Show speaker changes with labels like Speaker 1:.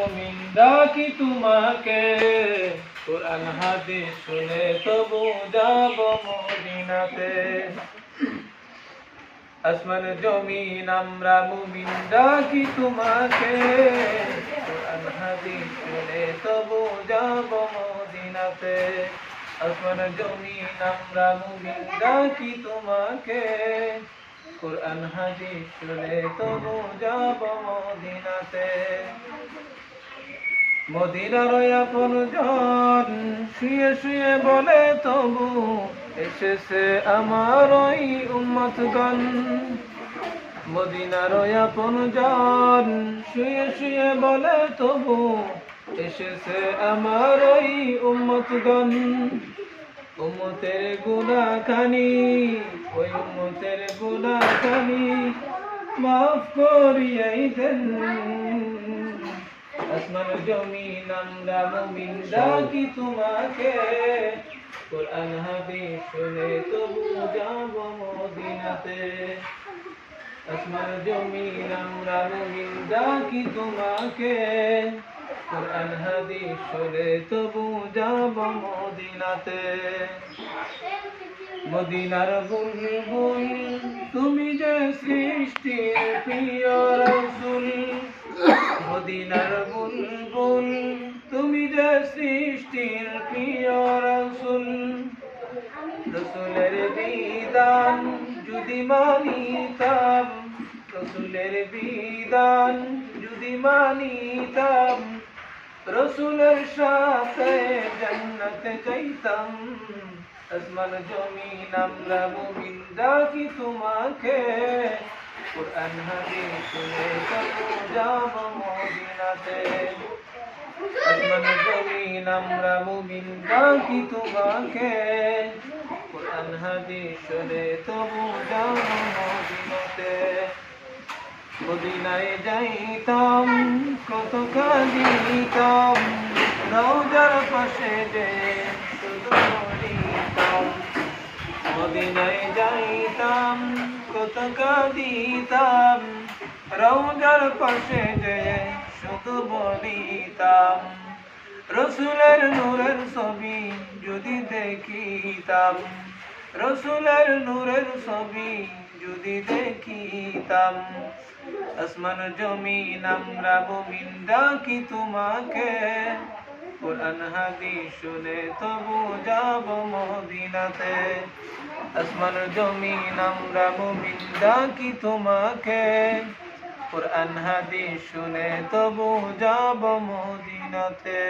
Speaker 1: মুমিন ডাকি তোমাকে, কোরআন হাদিস শুনে তবু যাব মদিনাতে। আসমান জমিন আমরা মুমিন ডাকি তোমাকে, কোরআন হাদিস শুনে তবু যাব মদিনাতে। আসমান জমিন আমরা মুমিন ডাকি তোমাকে, কোরআন হাদিস শুনে তবু যাব মদিনাতে। মদিনার আপন জন শুয়ে শুয়ে বলে তবু এসেছে আমার ওই উম্মতগণ। মদিনার আপন জন শুয়ে শুয়ে বলে তবু এসেছে আমার ওই উম্মতগণ। উম্মতের গুনাহখানি, ওই উম্মতের গুনাহখানি মাফ করিয়াই দেন। আসমান জমিন আমরা মুমিন ডাকি তোমাকে, কোরআন হাদিস শুনে তবু যাব মদিনাতে। আসমান জমিন আমরা মুমিন ডাকি তোমাকে, কোরআন হাদিস শুনে তবু যাব মদিনাতে। মদিনার বুলবুল তুমি যে সৃষ্টির প্রিয় রাসূল, মদিনার বুলবুল তুমি যে সৃষ্টির প্রিয় রাসূল। রাসূলের বিধান যদি মানিতাম, রাসূলের বিধান যদি মানিতাম, রাসূলের সাথে জান্নাতে যাইতাম। আসমান জমিন আমরা মুমিন ডাকি তোমাকে, কোরআন হাদিস শুনে তবু যাব মদিনাতে। আসমান জমিন আমরা মুমিন ডাকি তোমাকে, কোরআন হাদিস শুনে তবু যাব মদিনাতে। মদিনায় যাইতাম কত কাঁদিতাম, রওজার পাশে যে শুধু পড়িতাম। মদিনায় যাইতাম কত কাঁদিতাম, রওজার পাশে যে শুধু বলিতাম। রাসূলের নূরের ছবি যদি দেখিতাম, রাসূলের নূরের ছবি যদি দেখিতাম। আসমান জমিন আমরা মুমিন ডাকি তোমাকে, কোরআন হাদিস শুনে তবু যাব মদিনাতে। আসমান জমিন আমরা মুমিন ডাকি তোমাকে, কোরআন হাদিস শুনে তবু যাব মদিনাতে।